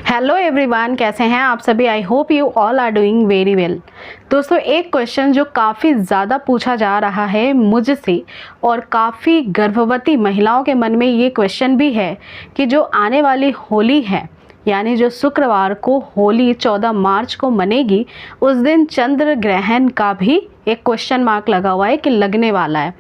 Hello everyone, कैसे हैं आप सभी। I hope you all are doing very well. दोस्तों, एक क्वेश्चन जो काफ़ी ज़्यादा पूछा जा रहा है मुझसे और काफ़ी गर्भवती महिलाओं के मन में ये क्वेश्चन भी है कि जो आने वाली होली है, यानी जो शुक्रवार को होली 14 मार्च को मनेगी, उस दिन चंद्र ग्रहण का भी एक क्वेश्चन मार्क लगा हुआ है कि लगने वाला है।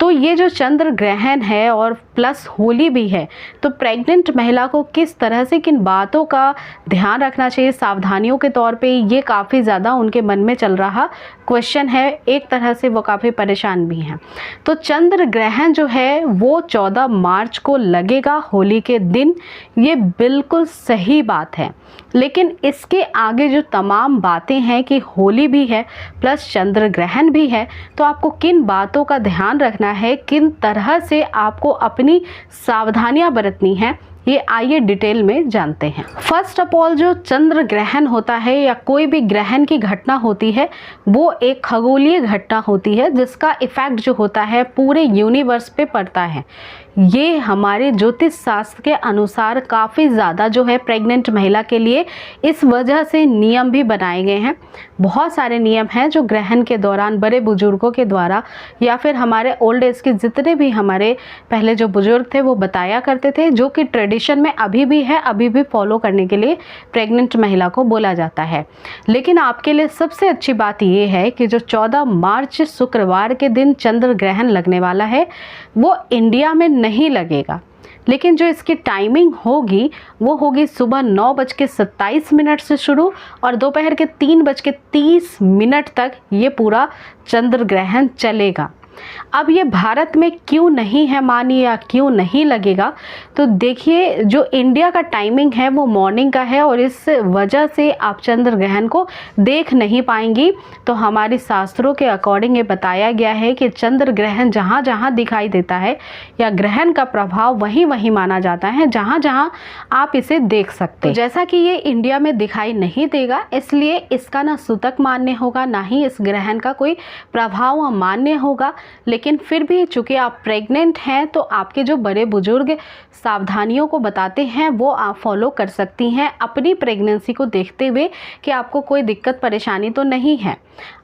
तो ये जो चंद्र ग्रहण है और प्लस होली भी है, तो प्रेग्नेंट महिला को किस तरह से किन बातों का ध्यान रखना चाहिए सावधानियों के तौर पे, ये काफ़ी ज़्यादा उनके मन में चल रहा क्वेश्चन है। एक तरह से वो काफ़ी परेशान भी हैं। तो चंद्र ग्रहण जो है वो 14 मार्च को लगेगा होली के दिन, ये बिल्कुल सही बात है। लेकिन इसके आगे जो तमाम बातें हैं कि होली भी है प्लस चंद्र ग्रहण भी है, तो आपको किन बातों का ध्यान रखना है, किन तरह से आपको अपनी सावधानियां बरतनी है, ये आइए डिटेल में जानते हैं। फर्स्ट ऑफ ऑल, जो चंद्र ग्रहण होता है या कोई भी ग्रहण की घटना होती है, वो एक खगोलीय घटना होती है जिसका इफेक्ट जो होता है पूरे यूनिवर्स पे पड़ता है। ये हमारे ज्योतिष शास्त्र के अनुसार काफ़ी ज़्यादा जो है प्रेग्नेंट महिला के लिए इस वजह से नियम भी बनाए गए हैं। बहुत सारे नियम हैं जो ग्रहण के दौरान बड़े बुजुर्गों के द्वारा या फिर हमारे ओल्ड एज के जितने भी हमारे पहले जो बुजुर्ग थे वो बताया करते थे, जो कि ट्रेडिशन में अभी भी है, अभी भी फॉलो करने के लिए प्रेग्नेंट महिला को बोला जाता है। लेकिन आपके लिए सबसे अच्छी बात ये है कि जो 14 मार्च शुक्रवार के दिन चंद्र ग्रहण लगने वाला है वो इंडिया में नहीं लगेगा, लेकिन जो इसकी टाइमिंग होगी वो होगी सुबह 9:27 से शुरू और दोपहर के 3:30 तक ये पूरा चंद्र ग्रहण चलेगा। अब ये भारत में क्यों नहीं है मानिए या क्यों नहीं लगेगा, तो देखिए जो इंडिया का टाइमिंग है वो मॉर्निंग का है और इस वजह से आप चंद्र ग्रहण को देख नहीं पाएंगी। तो हमारी शास्त्रों के अकॉर्डिंग ये बताया गया है कि चंद्र ग्रहण जहाँ जहाँ दिखाई देता है या ग्रहण का प्रभाव वहीं वहीं माना जाता है जहाँ जहाँ आप इसे देख सकते हैं। जैसा कि ये इंडिया में दिखाई नहीं देगा, इसलिए इसका ना सूतक मान्य होगा, ना ही इस ग्रहण का कोई प्रभाव मान्य होगा। लेकिन फिर भी चूंकि आप प्रेग्नेंट हैं तो आपके जो बड़े बुजुर्ग सावधानियों को बताते हैं वो आप फॉलो कर सकती हैं अपनी प्रेगनेंसी को देखते हुए कि आपको कोई दिक्कत परेशानी तो नहीं है।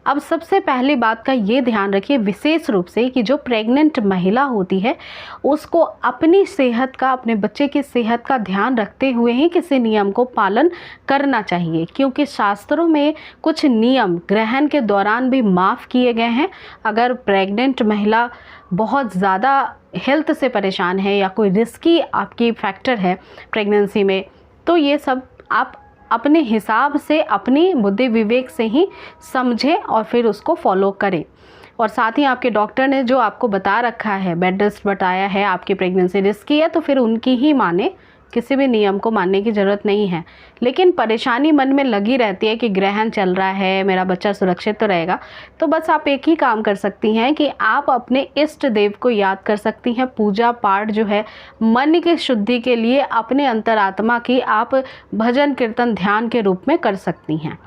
अब सबसे पहली बात का ये ध्यान रखिए विशेष रूप से कि जो प्रेग्नेंट महिला होती है उसको अपनी सेहत का, अपने बच्चे की सेहत का ध्यान रखते हुए ही किसी नियम को पालन करना चाहिए, क्योंकि शास्त्रों में कुछ नियम ग्रहण के दौरान भी माफ़ किए गए हैं। अगर प्रेग्नेंट महिला बहुत ज़्यादा हेल्थ से परेशान है या कोई रिस्की आपकी फैक्टर है प्रेगनेंसी में, तो ये सब आप अपने हिसाब से अपनी बुद्धि विवेक से ही समझें और फिर उसको फॉलो करें। और साथ ही आपके डॉक्टर ने जो आपको बता रखा है, बेड रेस्ट बताया है, आपकी प्रेगनेंसी रिस्की है, तो फिर उनकी ही माने, किसी भी नियम को मानने की ज़रूरत नहीं है। लेकिन परेशानी मन में लगी रहती है कि ग्रहण चल रहा है, मेरा बच्चा सुरक्षित तो रहेगा, तो बस आप एक ही काम कर सकती हैं कि आप अपने इष्ट देव को याद कर सकती हैं। पूजा पाठ जो है मन की शुद्धि के लिए अपने अंतरात्मा की आप भजन कीर्तन ध्यान के रूप में कर सकती हैं।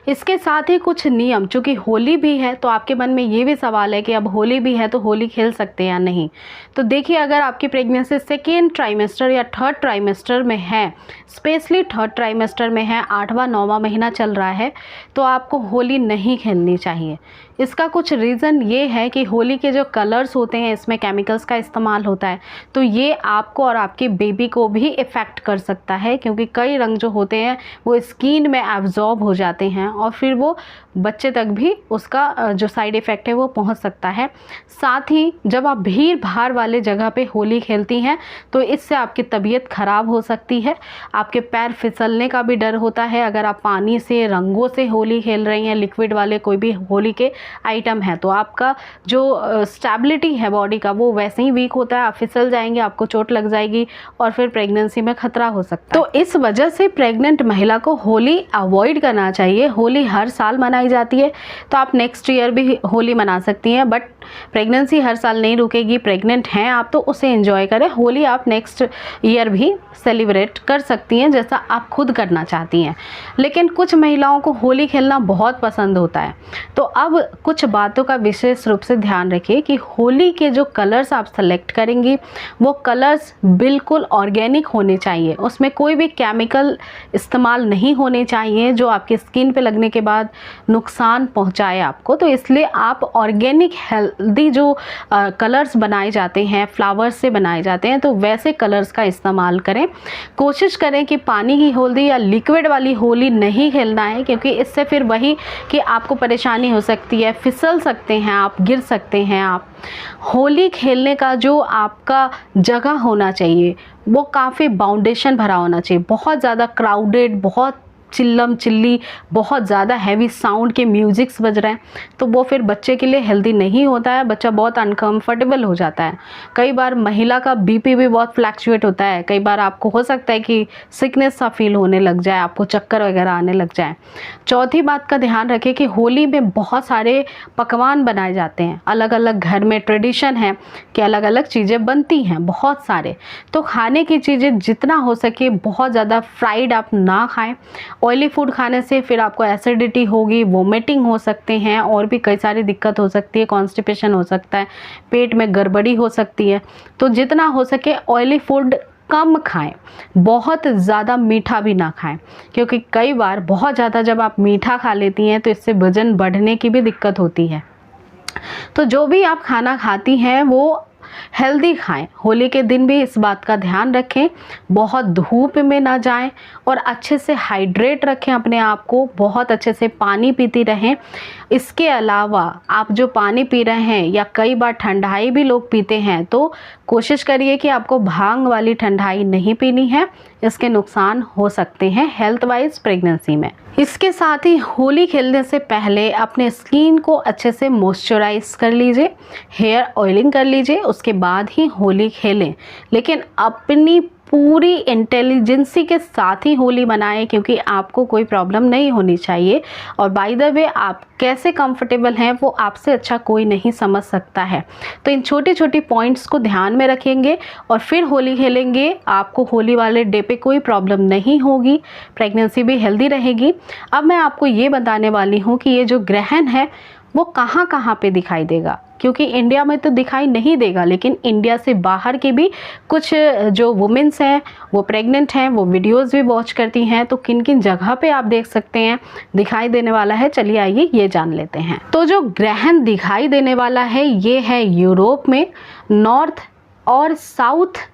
इसके साथ ही कुछ नियम, चूँकि होली भी है तो आपके मन में ये भी सवाल है कि अब होली भी है तो होली खेल सकते हैं या नहीं। तो देखिए, अगर आपकी प्रेगनेंसी सेकेंड ट्राइमेस्टर या थर्ड ट्राइमेस्टर में है, स्पेशली थर्ड ट्राइमेस्टर में है, 8वां 9वां महीना चल रहा है, तो आपको होली नहीं खेलनी चाहिए। इसका कुछ रीज़न ये है कि होली के जो कलर्स होते हैं इसमें केमिकल्स का इस्तेमाल होता है, तो ये आपको और आपके बेबी को भी इफ़ेक्ट कर सकता है, क्योंकि कई रंग जो होते हैं वो स्किन में एब्जॉर्ब हो जाते हैं और फिर वो बच्चे तक भी उसका जो साइड इफ़ेक्ट है वो पहुंच सकता है। साथ ही जब आप भीड़ भाड़ वाले जगह पे होली खेलती हैं तो इससे आपकी तबीयत ख़राब हो सकती है, आपके पैर फिसलने का भी डर होता है। अगर आप पानी से, रंगों से होली खेल रही हैं, लिक्विड वाले कोई भी होली के आइटम है, तो आपका जो स्टेबिलिटी है बॉडी का वो वैसे ही वीक होता है, आप फिसल जाएंगे, आपको चोट लग जाएगी और फिर प्रेगनेंसी में खतरा हो सकता है। तो इस वजह से प्रेग्नेंट महिला को होली अवॉइड करना चाहिए। होली हर साल मनाई जाती है, तो आप नेक्स्ट ईयर भी होली मना सकती हैं, बट प्रेगनेंसी हर साल नहीं रुकेगी। प्रेग्नेंट हैं आप तो उसे एंजॉय करें। होली आप नेक्स्ट ईयर भी सेलिब्रेट कर सकती हैं जैसा आप खुद करना चाहती हैं। लेकिन कुछ महिलाओं को होली खेलना बहुत पसंद होता है, तो अब कुछ बातों का विशेष रूप से ध्यान रखिए कि होली के जो कलर्स आप सेलेक्ट करेंगी वो कलर्स बिल्कुल ऑर्गेनिक होने चाहिए, उसमें कोई भी केमिकल इस्तेमाल नहीं होने चाहिए जो आपकी स्किन पे लगने के बाद नुकसान पहुंचाए आपको। तो इसलिए आप ऑर्गेनिक हेल्दी जो कलर्स बनाए जाते हैं, फ्लावर्स से बनाए जाते हैं, तो वैसे कलर्स का इस्तेमाल करें। कोशिश करें कि पानी की होली या लिक्विड वाली होली नहीं खेलना है, क्योंकि इससे फिर वही कि आपको परेशानी हो सकती है, फिसल सकते हैं आप, गिर सकते हैं आप। होली खेलने का जो आपका जगह होना चाहिए वो काफ़ी बाउंडेशन भरा होना चाहिए। बहुत ज़्यादा क्राउडेड, बहुत चिल्लम चिल्ली, बहुत ज़्यादा हैवी साउंड के म्यूज़िक्स बज रहे हैं तो वो फिर बच्चे के लिए हेल्दी नहीं होता है, बच्चा बहुत अनकंफर्टेबल हो जाता है। कई बार महिला का बीपी भी बहुत फ्लैक्चुएट होता है, कई बार आपको हो सकता है कि सिकनेस सा फील होने लग जाए, आपको चक्कर वगैरह आने लग जाए। चौथी बात का ध्यान रखें कि होली में बहुत सारे पकवान बनाए जाते हैं, अलग अलग घर में ट्रेडिशन है कि अलग अलग चीज़ें बनती हैं बहुत सारे। तो खाने की चीज़ें जितना हो सके बहुत ज़्यादा फ्राइड आप ना खाएं। ऑयली फूड खाने से फिर आपको एसिडिटी होगी, वोमिटिंग हो सकते हैं, और भी कई सारी दिक्कत हो सकती है, कॉन्स्टिपेशन हो सकता है, पेट में गड़बड़ी हो सकती है। तो जितना हो सके ऑयली फूड कम खाएं, बहुत ज़्यादा मीठा भी ना खाएं, क्योंकि कई बार बहुत ज़्यादा जब आप मीठा खा लेती हैं तो इससे वजन बढ़ने की भी दिक्कत होती है। तो जो भी आप खाना खाती हैं वो हेल्दी खाएं। होली के दिन भी इस बात का ध्यान रखें, बहुत धूप में ना जाएं और अच्छे से हाइड्रेट रखें अपने आप को, बहुत अच्छे से पानी पीती रहें। इसके अलावा आप जो पानी पी रहे हैं या कई बार ठंडाई भी लोग पीते हैं, तो कोशिश करिए कि आपको भांग वाली ठंडाई नहीं पीनी है, इसके नुकसान हो सकते हैं हेल्थ वाइज प्रेगनेंसी में। इसके साथ ही होली खेलने से पहले अपने स्किन को अच्छे से मॉइस्चराइज कर लीजिए, हेयर ऑयलिंग कर लीजिए, उसके बाद ही होली खेलें। लेकिन अपनी पूरी इंटेलिजेंसी के साथ ही होली मनाएं, क्योंकि आपको कोई प्रॉब्लम नहीं होनी चाहिए। और बाय द वे आप कैसे कंफर्टेबल हैं वो आपसे अच्छा कोई नहीं समझ सकता है। तो इन छोटी छोटी पॉइंट्स को ध्यान में रखेंगे और फिर होली खेलेंगे, आपको होली वाले डे पे कोई प्रॉब्लम नहीं होगी, प्रेगनेंसी भी हेल्दी रहेगी। अब मैं आपको ये बताने वाली हूँ कि ये जो ग्रहण है वो कहाँ कहाँ पे दिखाई देगा, क्योंकि इंडिया में तो दिखाई नहीं देगा, लेकिन इंडिया से बाहर के भी कुछ जो वुमेन्स हैं वो प्रेग्नेंट हैं, वो वीडियोस भी वॉच करती हैं, तो किन किन जगह पे आप देख सकते हैं दिखाई देने वाला है, चलिए आइए ये जान लेते हैं। तो जो ग्रहण दिखाई देने वाला है ये है यूरोप में, नॉर्थ और साउथ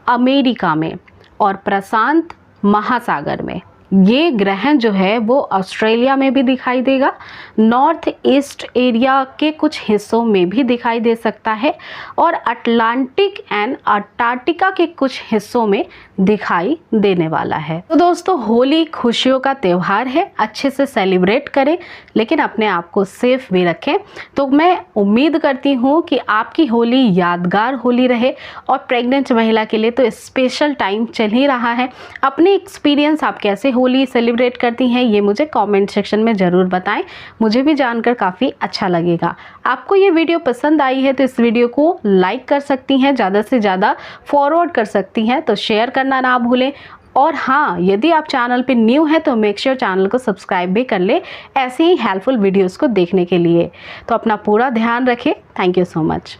अमेरिका में और प्रशांत महासागर में। ये ग्रहण जो है वो ऑस्ट्रेलिया में भी दिखाई देगा, नॉर्थ ईस्ट एरिया के कुछ हिस्सों में भी दिखाई दे सकता है और अटलांटिक एंड अंटार्कटिका के कुछ हिस्सों में दिखाई देने वाला है। तो दोस्तों होली खुशियों का त्यौहार है, अच्छे से सेलिब्रेट करें लेकिन अपने आप को सेफ भी रखें। तो मैं उम्मीद करती हूँ कि आपकी होली यादगार होली रहे और प्रेग्नेंट महिला के लिए तो स्पेशल टाइम चल ही रहा है। अपनी एक्सपीरियंस आप कैसे होली सेलिब्रेट करती हैं ये मुझे कमेंट सेक्शन में ज़रूर बताएं, मुझे भी जानकर काफ़ी अच्छा लगेगा। आपको ये वीडियो पसंद आई है तो इस वीडियो को लाइक कर सकती हैं, ज़्यादा से ज़्यादा फॉरवर्ड कर सकती हैं, तो शेयर करना ना भूलें। और हाँ, यदि आप चैनल पे न्यू हैं तो मेक श्योर चैनल को सब्सक्राइब भी कर ले ऐसे ही हेल्पफुल वीडियोस को देखने के लिए। तो अपना पूरा ध्यान रखें। Thank you so much.